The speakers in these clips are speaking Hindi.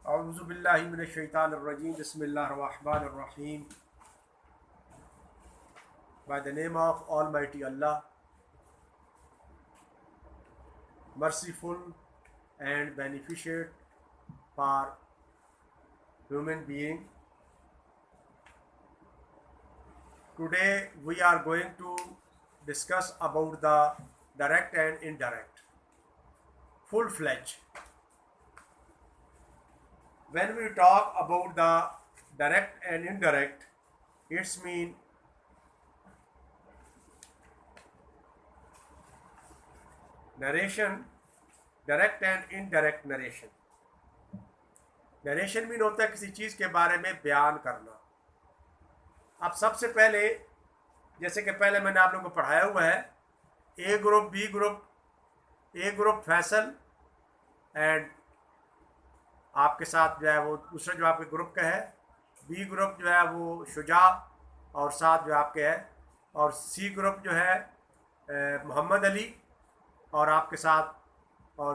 औज़ु बिल्लाहि मिनश शैतानिर रजीम बिस्मिल्लाहिर रहमानिर रहीम By the name of Almighty Allah, merciful and beneficent for human being. Today we are going to discuss about the direct and indirect, full-fledged. When we talk about the direct and indirect, it's mean narration, direct and indirect narration. Narration mean होता है किसी चीज़ के बारे में बयान करना. अब सबसे पहले, जैसे कि पहले मैंने आप लोगों को पढ़ाया हुआ है, A group, B group, A group Faisal and आपके साथ जो है वो दूसरा जो आपके ग्रुप का है, बी ग्रुप जो है वो शुजा और साथ जो आपके है, और सी ग्रुप जो है मोहम्मद अली और आपके साथ, और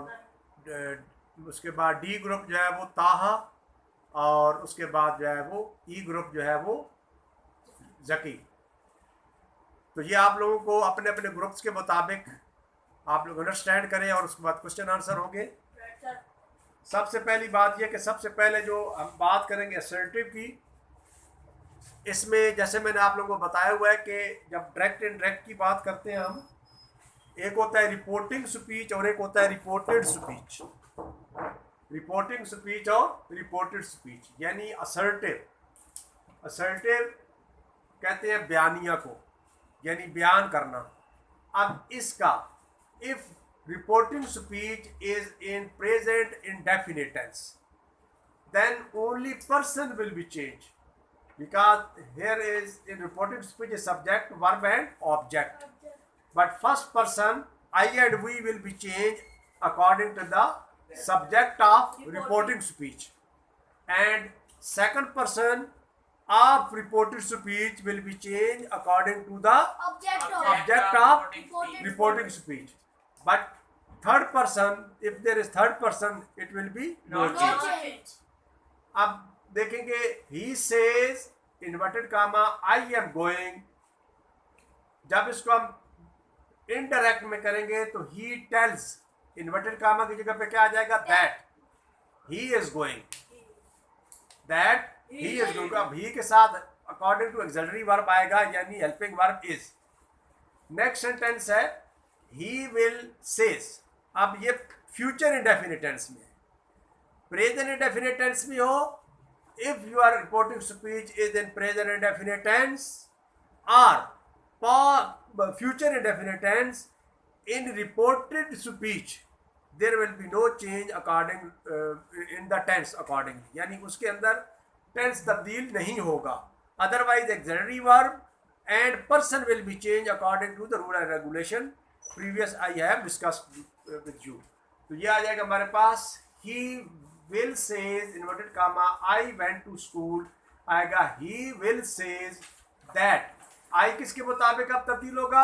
उसके बाद डी ग्रुप जो है वो ताहा, और उसके बाद जो है वो ई ग्रुप जो है वो जकी. तो ये आप लोगों को अपने अपने ग्रुप्स के मुताबिक आप लोग अंडरस्टैंड करें और उसके बाद क्वेश्चन आंसर होंगे. सबसे पहली बात यह कि सबसे पहले जो हम बात करेंगे असर्टिव की, इसमें जैसे मैंने आप लोगों को बताया हुआ है कि जब डायरेक्ट इनडायरेक्ट की बात करते हैं हम, एक होता है रिपोर्टिंग स्पीच और एक होता है रिपोर्टेड स्पीच. रिपोर्टिंग स्पीच और रिपोर्टेड स्पीच यानी असर्टिव. असर्टिव कहते हैं बयानिया को, यानी बयान करना. अब इसका if reporting speech is in present indefinite tense, then only person will be changed, because here is in reporting speech is subject, verb and object. But first person I and we will be changed according to the subject of reporting speech, and second person of reported speech will be changed according to the object of reporting speech. But third person, if there is third person, it will be no change. अब देखेंगे he says inverted comma I am going. जब इसको हम इनडायरेक्ट में करेंगे तो he tells, इन्वर्टेड कामा की जगह पे क्या आ जाएगा, that he is going, that he is going. अब he के साथ अकॉर्डिंग टू एक्सिलरी वर्ब आएगा, यानी helping verb is. Next sentence है he will says. अब ये फ्यूचर इंडेफिनिट टेंस में है. प्रेजेंट इंडेफिनिट टेंस में हो, if your reporting speech is in present indefinite tense, or future indefinite tense, in reported speech there will be no change according in the tense accordingly, यानी उसके अंदर टेंस तब्दील नहीं होगा. Otherwise auxiliary verb and person will be change according to the rule and regulation previous I have discussed with you. तो ये आ जाएगा हमारे पास he will says inverted comma I went to school आएगा he will says that. I किसके मुताबिक अब तब्दील होगा,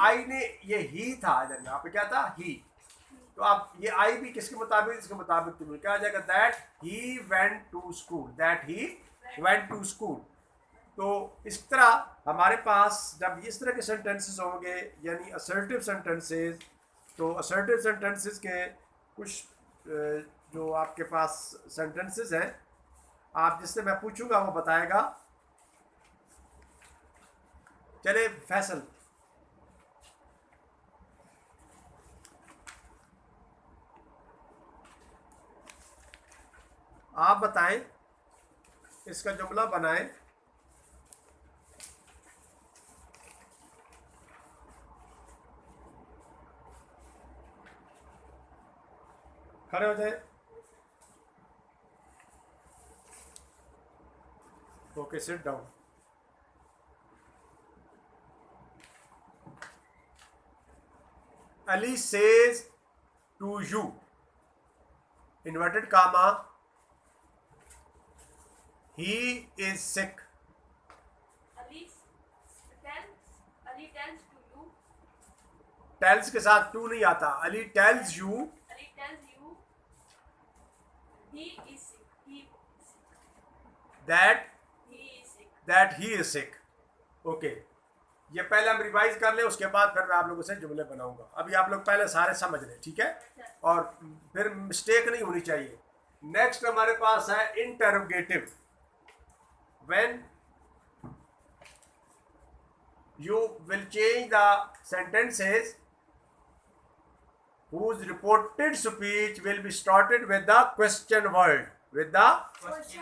I ने, ये he था इधर, यहाँ पे क्या था he, तो अब ये I भी किसके मुताबिक, इसके मुताबिक तब्दील क्या आ जाएगा, that he went to school, that he went to school. तो इस तरह हमारे पास जब इस तरह के सेंटेंसेस होंगे, यानी असर्टिव सेंटेंसेस, तो असर्टिव सेंटेंसेस के कुछ जो आपके पास सेंटेंसेस हैं, आप जिससे मैं पूछूंगा वो बताएगा. चले फैसल, आप बताएं, इसका जुमला बनाएं. खड़े हो जाए. Okay, sit down. Ali says to you, inverted comma, he is sick. Ali tells to you. Tells के साथ to नहीं आता. Ali tells you Ali tells you he is sick. He that he is sick. That he is sick. Okay, ये पहले हम रिवाइज कर लें, उसके बाद फिर मैं आप लोगों से जुमले बनाऊंगा। अभी आप लोग पहले सारे समझ लें, ठीक है, और फिर मिस्टेक नहीं होनी चाहिए। नेक्स्ट हमारे पास है interrogative. When you will change the sentences whose reported speech will be started with the question word, with the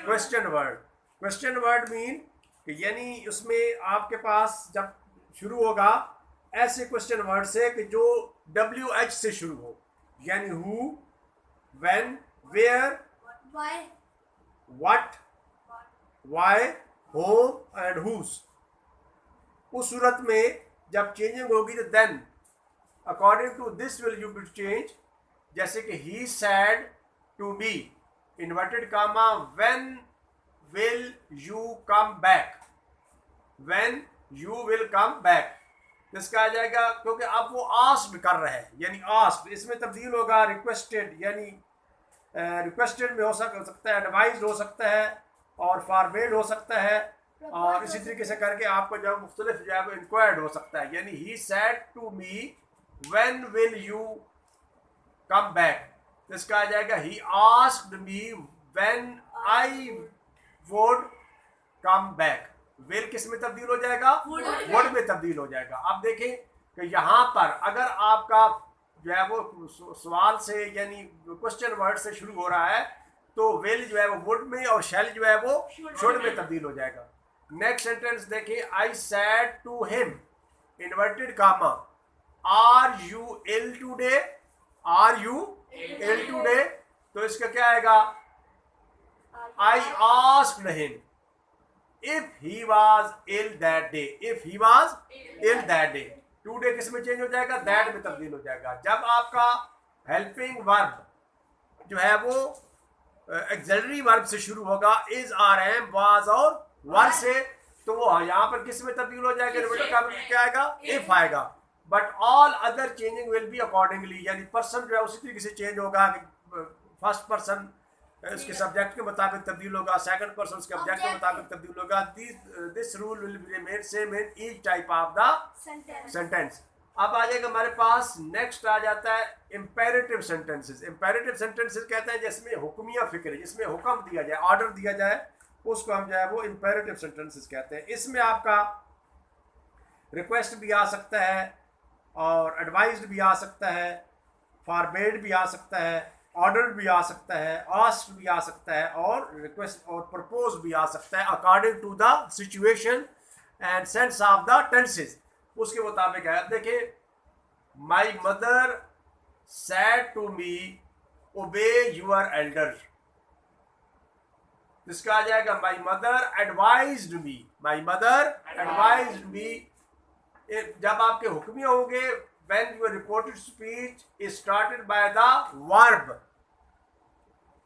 question word. Question word mean कि यानी उसमें आपके पास जब शुरू होगा ऐसे क्वेश्चन वर्ड से कि जो WH से शुरू हो, यानी who, when, where, Why? what, why, whom and whose। उस सूरत में जब चेंजिंग होगी तो then according to this will you be change. जैसे कि he said to be inverted comma when will you come back, when you will come back. इसका आ जाएगा क्योंकि अब वो आस्क्ड कर रहे हैं, यानी आस्क्ड इसमें तब्दील होगा रिक्वेस्टेड, यानी रिक्वेस्टेड में हो सकता है, एडवाइज्ड हो सकता है और फॉरबेड हो सकता है, और इसी तरीके से करके आपको जो मुख्तलिफ जो है इंक्वायर्ड हो सकता है। यानी he said to me when will you come back. इसका आ जाएगा he asked me when I would come back. Will किस में तब्दील हो जाएगा? वुड में तब्दील हो जाएगा। अब देखें कि यहाँ पर अगर आपका जो है वो सवाल से यानी क्वेश्चन वर्ड से शुरू हो रहा है तो विल जो है वो वुड में और शैल जो है वो शुड में तब्दील हो जाएगा। नेक्स्ट सेंटेंस देखिए, I said to him inverted comma are you ill today, are you ill today. तो इसका क्या आएगा? I asked him if he was ill that day, if he was ill that day. Today किस में चेंज हो जाएगा? दैट में तब्दील हो जाएगा। जब आपका हेल्पिंग वर्ब जो है वो एक्सिलरी वर्ब से शुरू होगा, इज, आर, एम, वाज और वर से, तो वो यहाँ पर किस में तब्दील हो जाएगा? रिवर्टेड कामा में क्या आएगा? इफ आएगा। But all other changing will be accordingly, यानी पर्सन जो है उसी तरीके से चेंज होगा कि फर्स्ट पर्सन उसके सब्जेक्ट के मुताबिक तब्दील होगा, सेकंड पर्सन उसके ऑब्जेक्ट के मुताबिक तब्दील होगा। This rule will remain same in each type of the sentence. अब आ जाएगा हमारे पास, नेक्स्ट आ जाता है इंपेरेटिव सेंटेंसेस। इंपेरेटिव सेंटेंसेस कहते हैं जिसमें हुक्मिया फिक्र, जिसमें हुक्म दिया जाए, ऑर्डर दिया जाए, उसको हम जो है वो इंपेरेटिव सेंटेंसेस कहते हैं। इसमें आपका रिक्वेस्ट भी आ सकता है और एडवाइज्ड भी आ सकता है, फॉरबेड भी आ सकता है, ऑर्डर भी आ सकता है, आस्क्ड भी आ सकता है और रिक्वेस्ट और प्रपोज भी आ सकता है according to the situation and sense of the tenses, उसके मुताबिक है। देखिए, my mother said to me obey your elder. इसका आ जाएगा my mother advised me, my mother advised me. जब आपके हुक्मिया होंगे when your reported speech is started by the verb,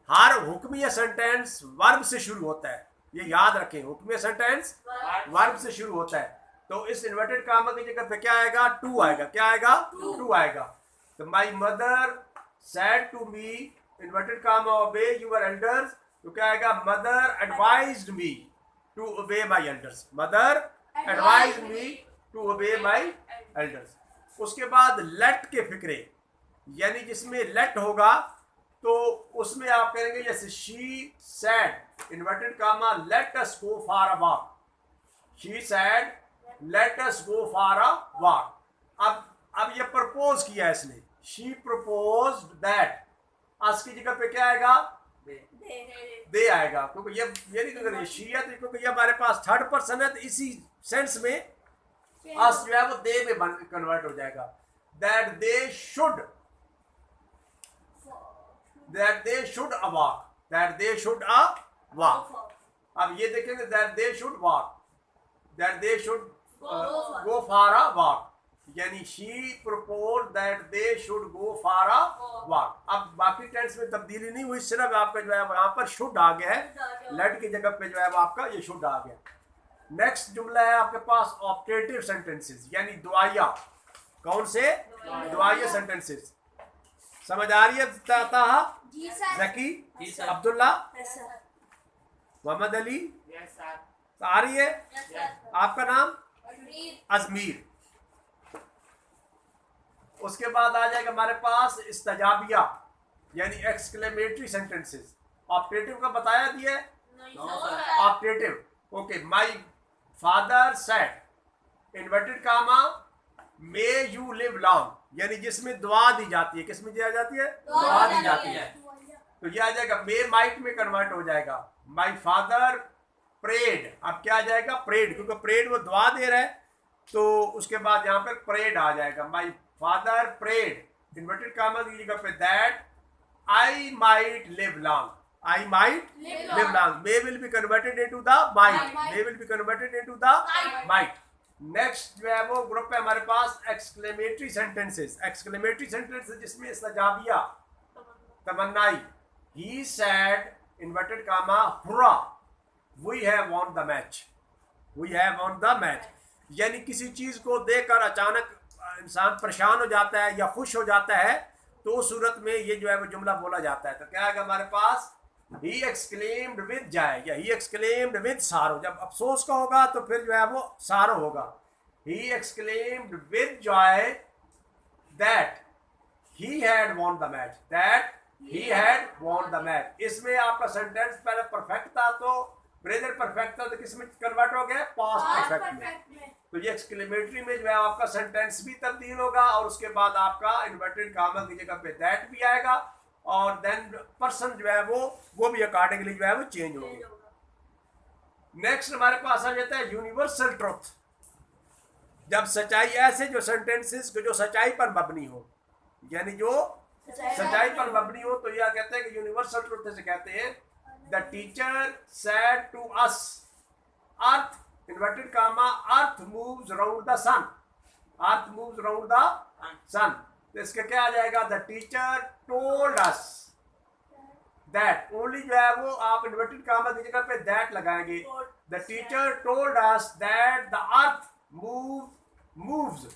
हर हुक्मिया सेंटेंस वर्ब से शुरू होता है, ये याद रखें। हुक्मिया सेंटेंस वर्ब से शुरू होता है। तो इस इन्वर्टेड कामा की जगह पे क्या आएगा? टू आएगा। क्या आएगा? टू आएगा। तो my mother said to me inverted comma obey your elders, तो क्या आएगा? Mother advised me to obey my elders, mother advised me to obey my elders. उसके बाद लेट के फिक्रे, यानी जिसमें लेट होगा तो उसमें आप करेंगे जैसे she said inverted comma let us go for a walk, she said let us go for a walk. अब ये प्रपोज किया इसने, शी प्रपोज्ड दैट, अस की जगह पे क्या आएगा? दे आएगा, क्योंकि ये नहीं करेंगे शी है तो क्योंकि ये हमारे पास थर्ड पर्सन है तो इसी सेंस में अस जो है वो दे में कन्वर्ट हो जाएगा। That they should a walk, that they should a walk. अब ये देखेंगे that they should walk, that they should go for a walk, यानी she propose that they should go for a walk. अब बाकी टेंस में तब्दीली नहीं हुई, सिर्फ आपका जो है यहाँ पर शुड आ गया है, लेट की जगह पे जो है आपका ये शुड आ गया। नेक्स्ट जुमला है आपके पास ऑप्टेटिव सेंटेंसेस, यानी दुआया। कौन से? दुआया सेंटेंसेस। समझ आ रही है? जी सर। जकी, अब्दुल्ला, मोहम्मद अली Yes, sir. आ रही है? Yes, Yes. sir. आपका नाम? Agreed. अजमीर। उसके बाद आ जाएगा हमारे पास इस्तजाबिया यानी एक्सक्लेमेटरी सेंटेंसेस। ऑप्टेटिव का बताया दिया है? No, sir. sir. Optative. Okay, my father said inverted comma may you live long यानी जिसमें दुआ दी जाती है। किस में दिया जाती है? दुआ दी जाती है। तो ये आ जाएगा मे माइट में कन्वर्ट हो जाएगा। माय फादर प्रेड, अब क्या आ जाएगा? प्रेड, क्योंकि प्रेड वो दुआ दे रहा है तो उसके बाद यहाँ पर प्रेड आ जाएगा। My father prayed inverted comma की जगह पे that I might live long, I might live long. May will be converted into the might, may will be converted into the might. Next जो है वो ग्रुप है हमारे पास एक्सक्लेमेटरी सेंटेंसेस। एक्सक्लेमेटरी सेंटेंसेस जिसमें सजाबिया तमन्नाई, he said inverted comma hurrah we have won the match, we have won the match यानी किसी चीज को देखकर अचानक इंसान परेशान हो जाता है या खुश हो जाता है तो उस सूरत में ये जो है वो जुमला बोला जाता है। तो क्या है हमारे पास? ही एक्सक्लेम्ड विद जॉय या ही एक्सक्लेम्ड विद सारो। जब अफसोस का होगा तो फिर जो है वो सारो होगा। He exclaimed with Joy that he had von the match, that he had von the match. इसमें आपका सेंटेंस पहले परफेक्ट था तो प्रेजेंट परफेक्ट था तो किस में कन्वर्ट हो गया? पास्ट परफेक्ट में। तो ये एक्सक्लेमेटरी में जो है आपका सेंटेंस भी तब्दील होगा और उसके बाद आपका इन्वर्टेड कामा की जगह पे दैट भी आएगा और देन पर्सन जो है वो भी अकॉर्डिंगली जो है वो चेंज होगा। नेक्स्ट हमारे पास आ जाता है यूनिवर्सल ट्रुथ। जब सच्चाई ऐसे जो सेंटेंसेस जो सच्चाई पर मबनी हो यानी जो सच्चाई पर मबनी हो तो यह कहते हैं कि यूनिवर्सल ट्रुथ से कहते हैं the teacher said to us earth inverted comma earth moves around the sun, earth moves around the sun. तो इसका क्या आ जाएगा? The teacher told us that, only जो है वो आप इन्वर्टेड कामा की जगह पे दैट लगाएंगे। The teacher told us that the earth moves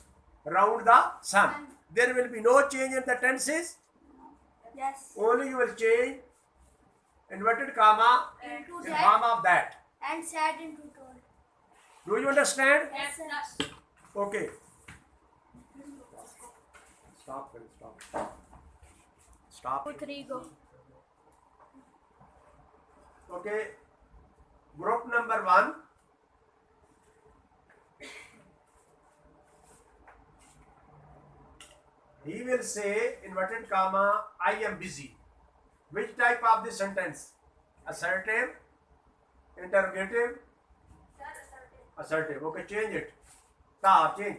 around the sun. There will be no change in the tenses, Yes. only you will change inverted comma Into in that. form of that. And sad into told. Do you understand? Yes, sir. Okay. Stop. Stop. 2, 3, go. Okay. Group number 1. He will say inverted comma I am busy. Which type of this sentence? Assertive, interrogative, Sir, assertive. assertive. Okay, change it. Change.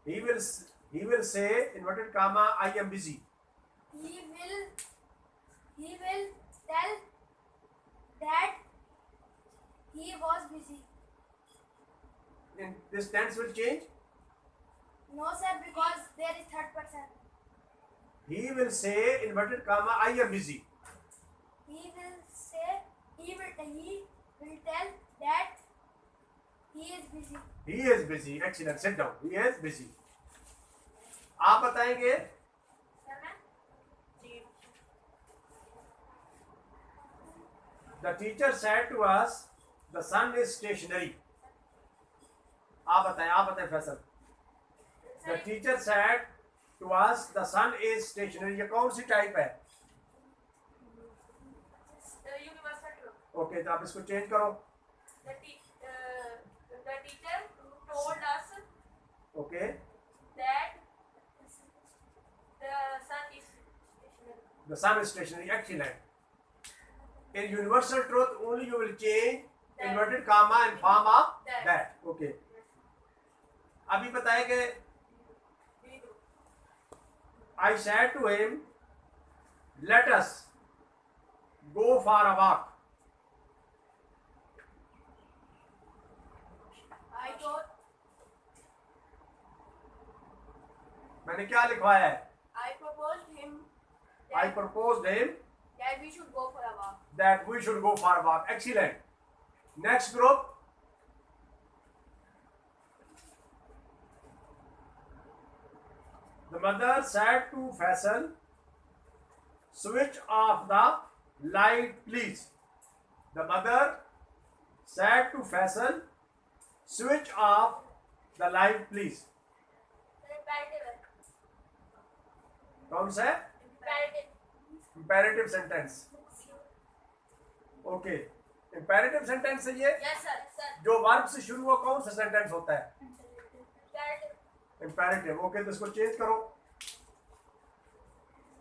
He will say inverted comma I am busy. He will tell that he was busy. In this tense will change. No, sir, because there is third person. He will say inverted comma I am busy. He will tell that he is busy. He is busy. Excellent. Sit down. He is busy. आप बताएंगे? Sir, ma'am? The teacher said to us, the sun is stationary. आप बताएं Faisal. The teacher said to us, the sun is stationary. ये कौन सी टाइप है? Universal truth. ओके, तो आप इसको चेंज करो। The teacher told us okay, that the sun is stationary. the sun is stationary. Excellent. In universal truth, only you will change inverted comma in form of that. Okay. अभी बताएंगे। I said to him, let us go for a walk. मैंने क्या लिखवाया है? I proposed him I proposed him that we should go for a walk. that we should go for a walk. Excellent. Next group. The mother said to Faisal, switch off the light please. The mother said to Faisal, switch off the light please. Imperative है. कौन सा है? Imperative. Imperative sentence. Okay. Imperative sentence है ये. Yes sir. Sir. जो वर्ब से शुरू हो कौन सा सेंटेंस होता है? Imperative. Imperative. Okay, तो इसको चेंज करो.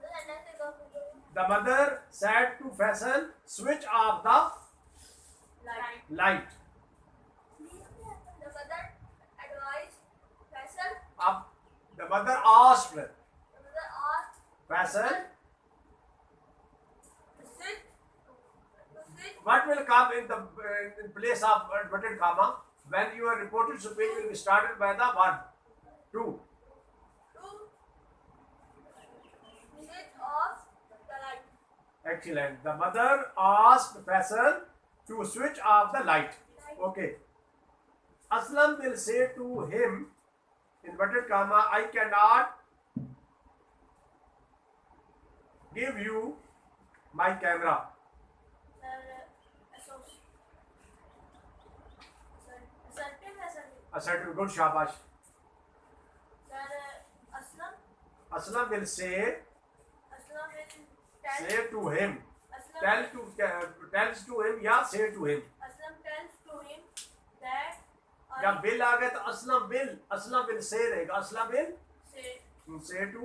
Sentence से go. The mother said to Faisal, switch off the Light. light. The mother advised Faisal. अब the mother asked The mother asked Faisal, to sit. what will come in the in place of inverted comma when your reported speech will be started by the verb to. Sit off the light. Excellent. The mother asked Faisal to switch off the light. Okay. Aslam will say to him, inverted comma, I cannot give you my camera. Assertive है sir. Assertive, good shabash. Sir, Aslam. Aslam will say Aslam to him. Aslam Tells to him या say to him. Aslam tells to him that जब will आ गया तो Aslam will say रहेगा. Aslam will say say to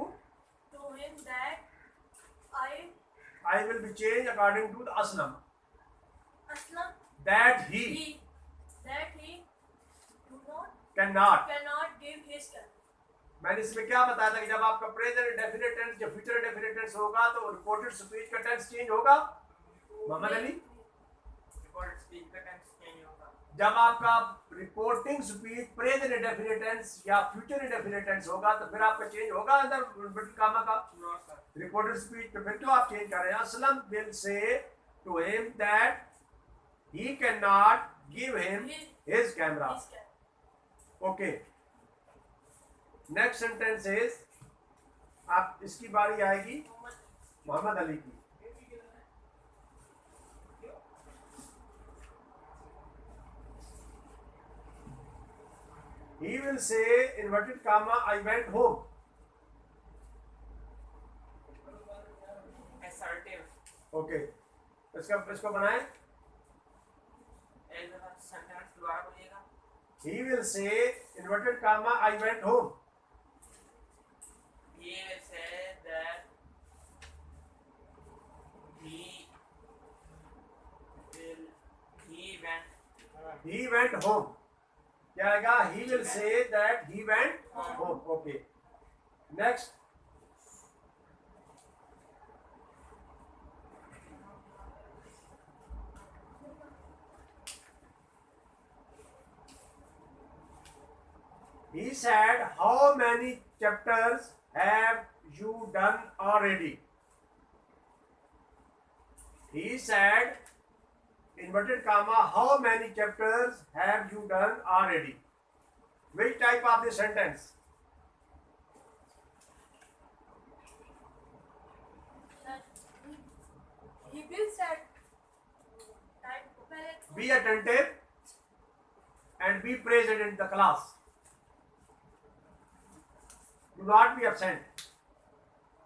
him that I will be changed according to the Aslam. Aslam That he he do not cannot. cannot give his camera. मैंने इसमें क्या बताया था कि जब आपका प्रेजेंट इंडेफिनिट टेंस या फ्यूचर इंडेफिनिट टेंस होगा तो रिपोर्टेड स्पीच का टेंस चेंज होगा. मोहम्मद अली, रिपोर्टेड स्पीच का टेंस चेंज होगा. जब आपका reporting speech present indefinite tense या फ्यूचर इंडेफिनिट टेंस होगा तो फिर आपका चेंज होगा अंदर इंवर्टेड कॉमा का. No sir. रिपोर्टेड स्पीच तो फिर क्यों आप चेंज कर रहे हैं? Aslam will say to him that he cannot give him his camera. His camera. Okay. Next sentence is, आप इसकी बारी आएगी मोहम्मद अली की. He will say inverted comma I went home. assertive. Okay. इसको बनाए. एक दफा सेंटेंस दोबारा बोलिएगा. He will say inverted comma I went home. He will say that he went home. क्या आएगा? He will say that he went home. Okay. Next. He said, how many chapters have you done already? He said, inverted comma, how many chapters have you done already? Which type of the sentence? He will said Be attentive and be present in the class. Do not be absent.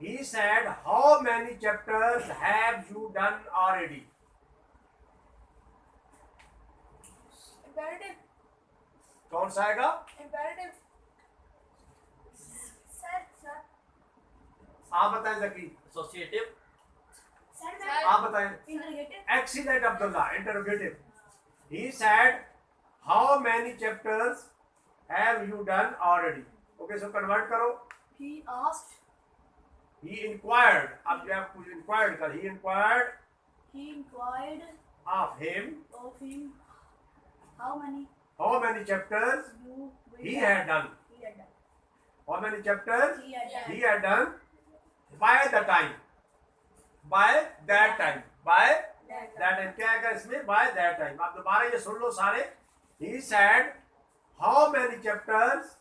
He said, how many chapters have you done already? imperative. कौन सा आएगा? Imperative. Sir. आप बताएं ज़की. associative. Sir. आप बताएं. Interrogative. Excellent, Abdullah. Interrogative. He said, how many chapters have you done already? Okay, so convert करो. He asked. He inquired. अब जब कुछ inquired कर, he inquired He inquired of him of him how many chapters you he had done. He had done. How many chapters He had done. he had done by the time. By that time. By That that time. क्या आएगा इसमें? By that time. आप दोबारा ये सुन लो सारे. He said, how many chapters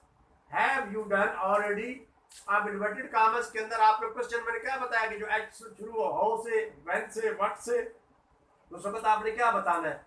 have you done already? आप इन्वर्टेड कॉमर्स के अंदर आप लोग क्वेश्चन मैंने क्या बताया कि जो एच से शुरू हो, हाउ से, व्हेन से, व्हाट से, तो उस वक्त आपने क्या बताना है,